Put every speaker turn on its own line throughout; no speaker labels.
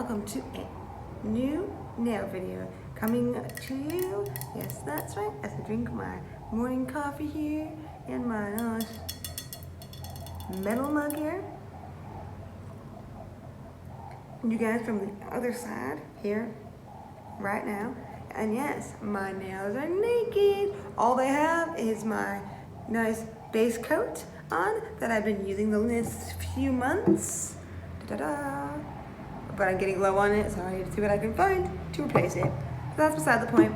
welcome to a new nail video coming to you. Yes, that's right, as I drink my morning coffee here in my nice metal mug here. You guys from the other side here right now. And yes, my nails are naked. All they have is my nice base coat on that I've been using the last few months. Da-da-da. But I'm getting low on it, so I need to see what I can find to replace it. So that's beside the point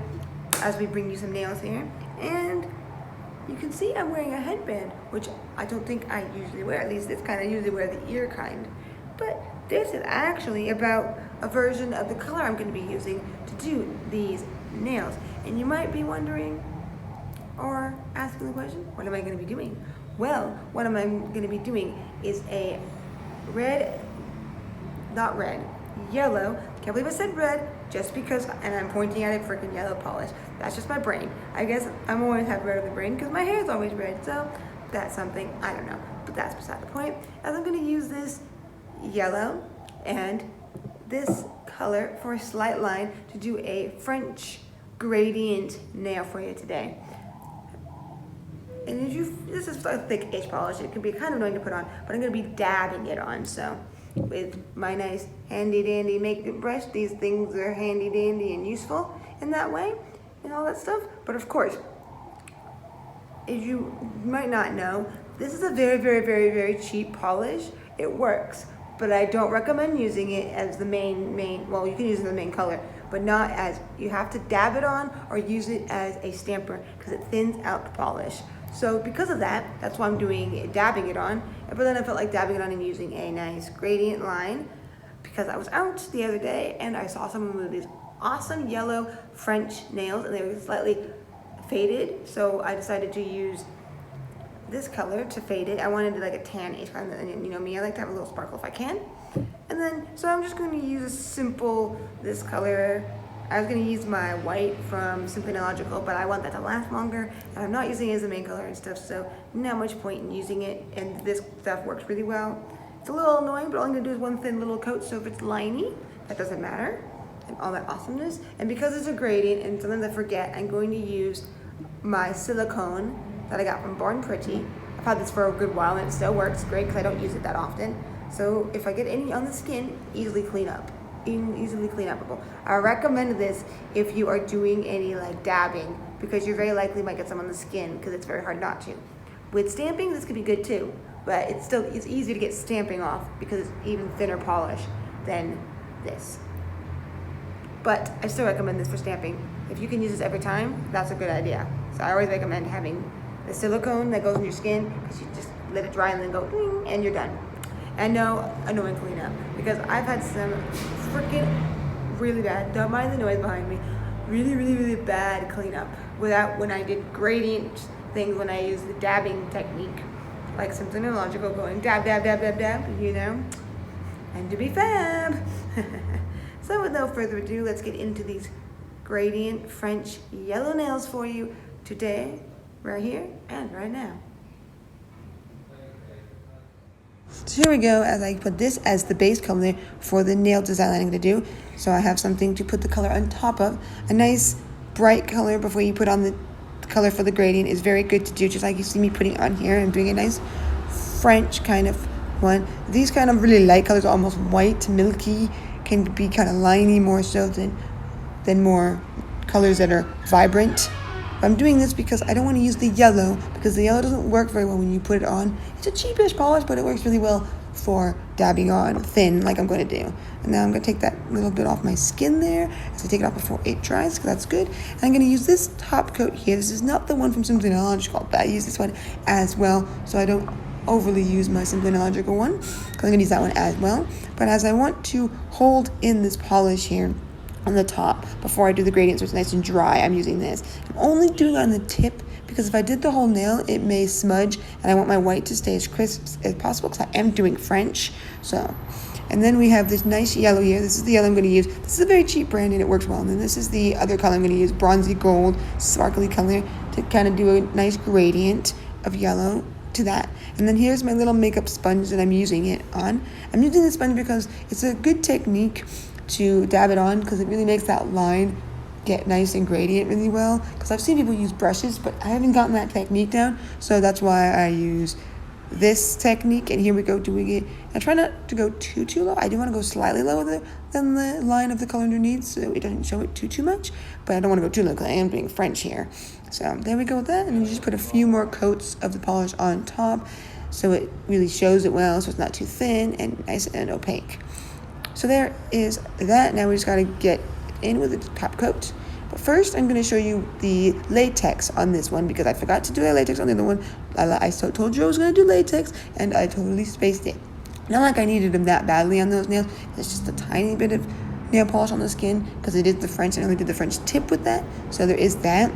as we bring you some nails here. And you can see I'm wearing a headband, which I don't think I usually wear. At least it's kind of usually wear the ear kind. But this is actually about a version of the color I'm going to be using to do these nails. And you might be wondering or asking the question, what am I going to be doing? Well, what am I going to be doing is a yellow. Can't believe I said red just because, and I'm pointing at it, freaking yellow polish. That's just my brain. I guess I'm always have red on the brain because my hair is always red. So that's something, I don't know, but that's beside the point. As I'm going to use this yellow and this color for a slight line to do a French gradient nail for you today. And this is a thick edge polish. It can be kind of annoying to put on, but I'm going to be dabbing it on. So with my nice handy dandy makeup brush, these things are handy dandy and useful in that way and all that stuff. But of course, as you might not know, this is a very, very, very, very cheap polish. It works, but I don't recommend using it as the main, well, you can use it as the main color, but not as, you have to dab it on or use it as a stamper because it thins out the polish. So because of that, that's why I'm dabbing it on. But then I felt like dabbing it on and using a nice gradient line because I was out the other day and I saw someone with these awesome yellow French nails and they were slightly faded. So I decided to use this color to fade it. I wanted like a tan-ish kind of, and you know me, I like to have a little sparkle if I can. And then, so I'm just going to use a simple, this color. I was going to use my white from Simply Nailogical, but I want that to last longer, and I'm not using it as the main color and stuff, so not much point in using it, and this stuff works really well. It's a little annoying, but all I'm going to do is one thin little coat, so if it's liney, that doesn't matter, and all that awesomeness. And because it's a gradient, and sometimes I forget, I'm going to use my silicone that I got from Born Pretty. I've had this for a good while, and it still works great, because I don't use it that often. So if I get any on the skin, easily cleanupable. I recommend this if you are doing any like dabbing because you very likely might get some on the skin because it's very hard not to. With stamping, this could be good too, but it's easier to get stamping off because it's even thinner polish than this. But I still recommend this for stamping. If you can use this every time, that's a good idea. So I always recommend having the silicone that goes in your skin because you just let it dry and then go ding, and you're done. And no annoying cleanup because I've had some freaking really bad, don't mind the noise behind me, really bad cleanup when I did gradient things, when I used the dabbing technique, like Simply Nailogical, going dab, you know, and to be fab. So with no further ado, let's get into these gradient French yellow nails for you today, right here and right now. So here we go, as I put this as the base color for the nail design I'm going to do. So I have something to put the color on top of. A nice bright color before you put on the color for the gradient is very good to do, just like you see me putting on here and doing a nice French kind of one. These kind of really light colors, almost white, milky, can be kind of liney more so than more colors that are vibrant. I'm doing this because I don't want to use the yellow because the yellow doesn't work very well when you put it on. It's a cheapish polish, but it works really well for dabbing on thin like I'm going to do. And now I'm going to take that little bit off my skin there. So I take it off before it dries because that's good. And I'm going to use this top coat here. This is not the one from Simply Nailogical, but I use this one as well so I don't overly use my Simply Nailogical one because I'm going to use that one as well. But as I want to hold in this polish here on the top before I do the gradient so it's nice and dry, I'm using this. I'm only doing it on the tip because if I did the whole nail it may smudge and I want my white to stay as crisp as possible because I am doing French. So, and then we have this nice yellow here. This is the yellow I'm going to use. This is a very cheap brand and it works well. And then this is the other color I'm going to use, bronzy gold, sparkly color, to kind of do a nice gradient of yellow to that. And then here's my little makeup sponge that I'm using it on. I'm using the sponge because it's a good technique to dab it on because it really makes that line get nice and gradient really well. Because I've seen people use brushes, but I haven't gotten that technique down. So that's why I use this technique. And here we go doing it. I try not to go too low. I do want to go slightly lower than the line of the color underneath, so it doesn't show it too much. But I don't want to go too low because I am being French here. So there we go with that. And you just put a few more coats of the polish on top, so it really shows it well, so it's not too thin and nice and opaque. So there is that. Now we just got to get in with the top coat. But first, I'm going to show you the latex on this one because I forgot to do a latex on the other one. I told you I was going to do latex, and I totally spaced it. Not like I needed them that badly on those nails. It's just a tiny bit of nail polish on the skin because it is the French. I only did the French tip with that, so there is that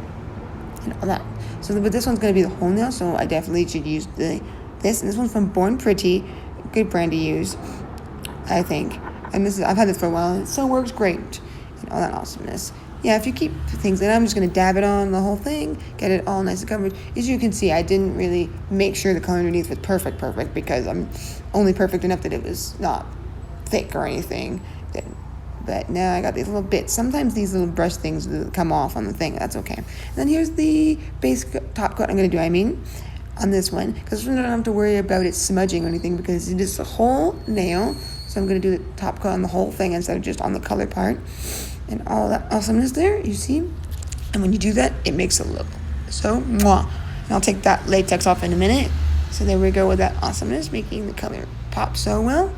and all that. So, but this one's going to be the whole nail, so I definitely should use this. And this one's from Born Pretty, good brand to use, I think. And I've had this for a while, and it still works great. And all that awesomeness. Yeah, if you keep things in, I'm just going to dab it on the whole thing, get it all nice and covered. As you can see, I didn't really make sure the color underneath was perfect, because I'm only perfect enough that it was not thick or anything. But now I got these little bits. Sometimes these little brush things come off on the thing. That's okay. And then here's the base top coat I'm going to do, on this one. Because I don't have to worry about it smudging or anything because it is a whole nail. So I'm going to do the top coat on the whole thing instead of just on the color part. And all that awesomeness there, you see? And when you do that, it makes it look so mwah. And I'll take that latex off in a minute. So there we go with that awesomeness, making the color pop so well.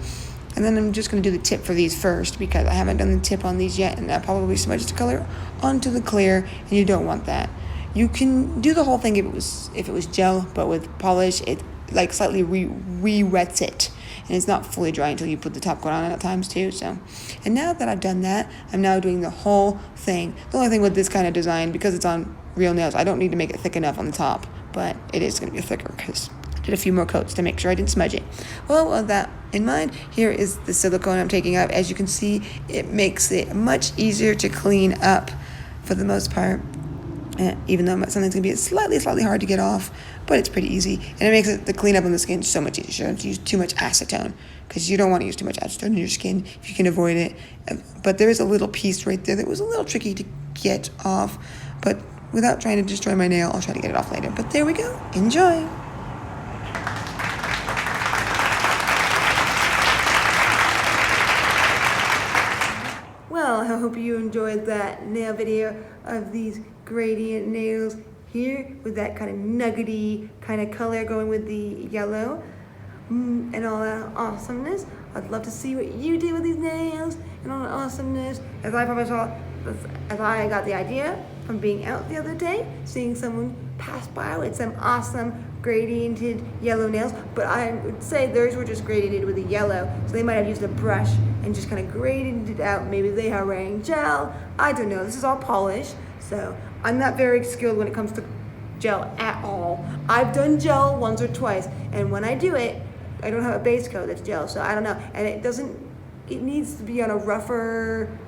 And then I'm just going to do the tip for these first because I haven't done the tip on these yet. And I probably smudged the color onto the clear, and you don't want that. You can do the whole thing if it was gel, but with polish, it like slightly re-wets it. And it's not fully dry until you put the top coat on at times too. So, and now that I've done that, I'm now doing the whole thing. The only thing with this kind of design, because it's on real nails, I don't need to make it thick enough on the top, but it is going to be thicker because I did a few more coats to make sure I didn't smudge it. Well, with that in mind, here is the silicone I'm taking out. As you can see, it makes it much easier to clean up for the most part. Even though something's going to be slightly hard to get off, but it's pretty easy. And it makes the cleanup on the skin so much easier. You don't have to use too much acetone because you don't want to use too much acetone in your skin if you can avoid it. But there is a little piece right there that was a little tricky to get off. But without trying to destroy my nail, I'll try to get it off later. But there we go. Enjoy. Well, I hope you enjoyed that nail video of these gradient nails here with that kind of nuggety kind of color going with the yellow and all that awesomeness. I'd love to see what you did with these nails and all that awesomeness. As I got the idea from being out the other day, seeing someone pass by with some awesome gradiented yellow nails, but I would say theirs were just gradiented with the yellow, so they might have used a brush and just kind of graded it out. Maybe they are wearing gel. I don't know. This is all polish, so I'm not very skilled when it comes to gel at all. I've done gel once or twice, and when I do it, I don't have a base coat that's gel, so I don't know. And it needs to be on a rougher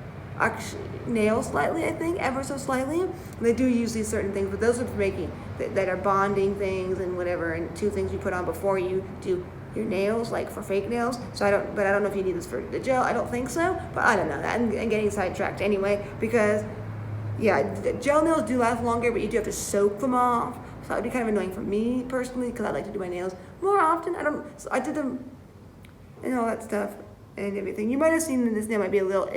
nail slightly, I think, ever so slightly. They do use these certain things, but those are for making that are bonding things and whatever, and two things you put on before you do your nails, like for fake nails. So I don't know if you need this for the gel. I don't think so, but I don't know. I'm getting sidetracked anyway because yeah, the gel nails do last longer, but you do have to soak them off. So that would be kind of annoying for me personally because I like to do my nails more often. I did them and all that stuff and everything. You might have seen that this nail might be a little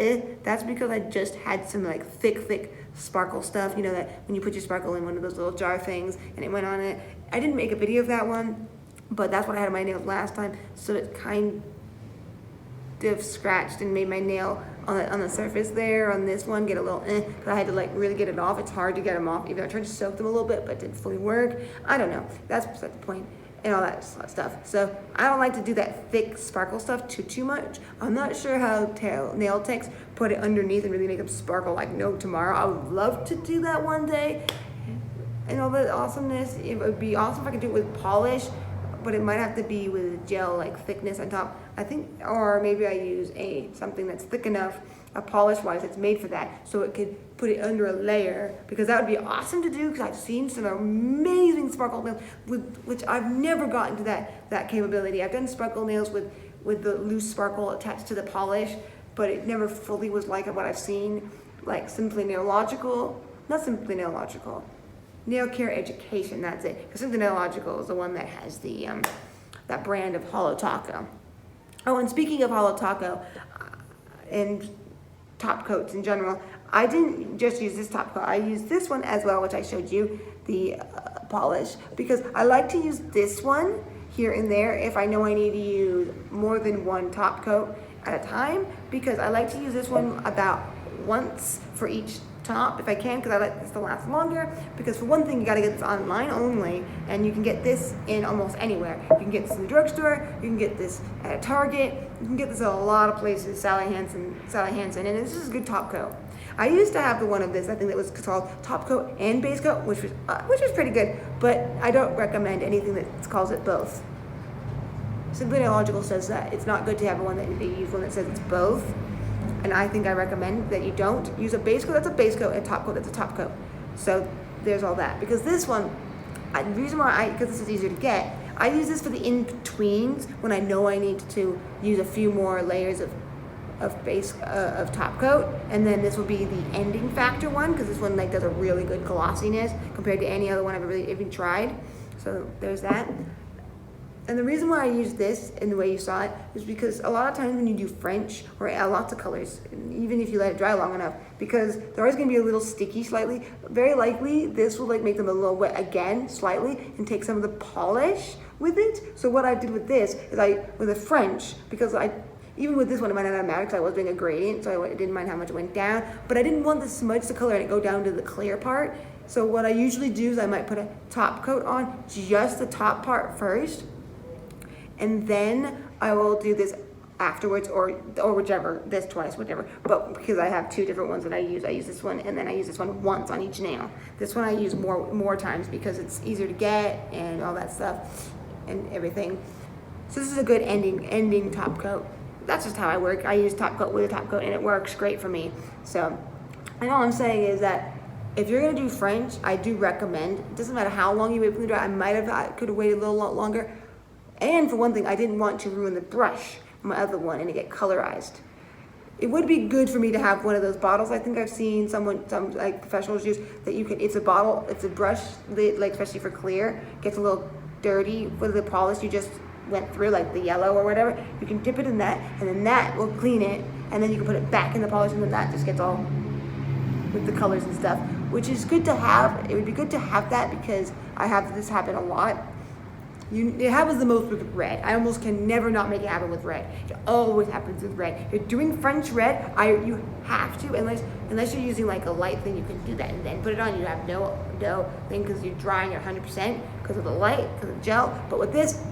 That's because I just had some like thick sparkle stuff. You know that when you put your sparkle in one of those little jar things and it went on it. I didn't make a video of that one, but that's what I had on my nails last time. So it kind of scratched and made my nail on the surface there on this one get a little because I had to like really get it off. It's hard to get them off. Either I tried to soak them a little bit, but it didn't fully work. I don't know. That's beside the point. And all that stuff. So I don't like to do that thick sparkle stuff too much. I'm not sure how nail techs put it underneath and really make them sparkle like no tomorrow. I would love to do that one day. And all that awesomeness. It would be awesome if I could do it with polish, but it might have to be with gel like thickness on top. I think, or maybe I use something that's thick enough, polish wise, that's made for that, so it could put it under a layer, because that would be awesome to do, because I've seen some amazing sparkle nails which I've never gotten to that capability. I've done sparkle nails with the loose sparkle attached to the polish, but it never fully was like what I've seen, like Simply Nailogical, not Simply Nailogical, Nail Care Education, that's it. Because Simply Nailogical is the one that has the, that brand of Holo Taco. Oh, and speaking of Holo Taco, and top coats in general, I didn't just use this top coat, I used this one as well, which I showed you, the polish, because I like to use this one here and there if I know I need to use more than one top coat at a time, because I like to use this one about once for each top if I can, because I like this to last longer. Because for one thing, you got to get this online only, and you can get this in almost anywhere. You can get this in the drugstore, you can get this at a Target, you can get this at a lot of places, Sally Hansen, and this is a good top coat. I used to have the one of this, I think that was called top coat and base coat, which was pretty good, but I don't recommend anything that calls it both. Simply Nailogical says that it's not good to have one that they use one that says it's both, and I think I recommend that you don't use a base coat that's a base coat and a top coat that's a top coat. So there's all that. Because this one, the reason why because this is easier to get, I use this for the in-betweens when I know I need to use a few more layers of top coat, and then this will be the ending factor one, because this one like does a really good glossiness compared to any other one I've really even tried. So there's that. And the reason why I use this in the way you saw it is because a lot of times when you do French or lots of colors, even if you let it dry long enough, because they're always going to be a little sticky slightly, very likely this will like make them a little wet again slightly and take some of the polish with it. So what I did with this is with a French, because even with this one, it might not have mattered because I was doing a gradient, so I didn't mind how much it went down, but I didn't want to smudge the color and it go down to the clear part. So what I usually do is I might put a top coat on just the top part first, and then I will do this afterwards, or whichever, this twice, whichever. But because I have two different ones that I use this one, and then I use this one once on each nail. This one I use more times because it's easier to get and all that stuff and everything. So this is a good ending top coat. That's just how I work. I use top coat with a top coat, and it works great for me. So, and all I'm saying is that if you're gonna do French, I do recommend, it doesn't matter how long you wait for the dry, I could have waited a little longer. And for one thing, I didn't want to ruin the brush, my other one, and it get colorized. It would be good for me to have one of those bottles. I think I've seen some like professionals use that you can, it's a bottle, it's a brush lid, like especially for clear, gets a little dirty with the polish you just went through, like the yellow or whatever. You can dip it in that, and then that will clean it, and then you can put it back in the polish, and then that just gets all with the colors and stuff, which is good to have. It would be good to have that because I have this happen a lot. It happens the most with red. I almost can never not make it happen with red. It always happens with red. If you're doing French red, you have to, unless you're using like a light thing, you can do that and then put it on. You have no thing because you're drying it 100% because of the light, because of the gel. But with this,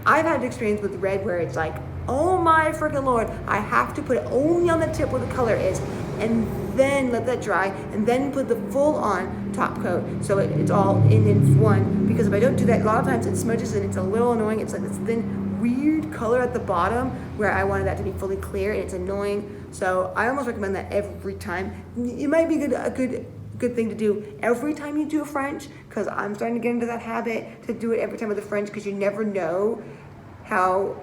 I've had experience with red where it's like, oh my freaking Lord, I have to put it only on the tip where the color is, and then let that dry, and then put the full on top coat so it's all in one. Because if I don't do that, a lot of times it smudges and it's a little annoying. It's like this thin weird color at the bottom where I wanted that to be fully clear, and it's annoying. So I almost recommend that every time. It might be a good thing to do every time you do a French, because I'm starting to get into that habit to do it every time with a French, because you never know how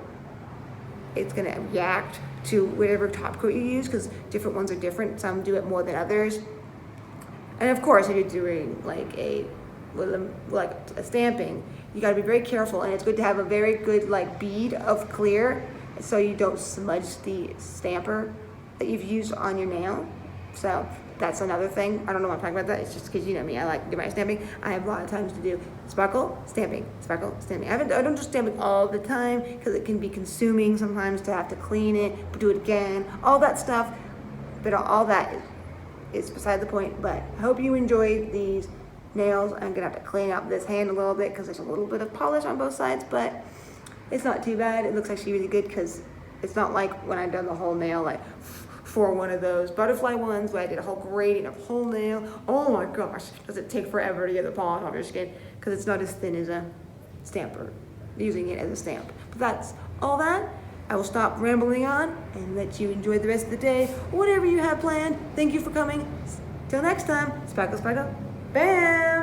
it's gonna react to whatever top coat you use, because different ones are different. Some do it more than others. And of course, if you're doing like a stamping, you gotta be very careful, and it's good to have a very good like bead of clear so you don't smudge the stamper that you've used on your nail. So that's another thing. I don't know why I'm talking about that. It's just because you know me, I like to do my stamping. I have a lot of times to do sparkle, stamping, sparkle, stamping. I don't do stamping all the time because it can be consuming sometimes to have to clean it, do it again, all that stuff. But all that is beside the point. But I hope you enjoyed these nails. I'm gonna have to clean up this hand a little bit because there's a little bit of polish on both sides, but it's not too bad. It looks actually really good because it's not like when I've done the whole nail like for one of those butterfly ones where I did a whole gradient of whole nail. Oh my gosh, does it take forever to get the polish off your skin because it's not as thin as a stamper, using it as a stamp. But that's all that. I will stop rambling on and let you enjoy the rest of the day, whatever you have planned. Thank you for coming. Till next time, sparkle, sparkle, bam!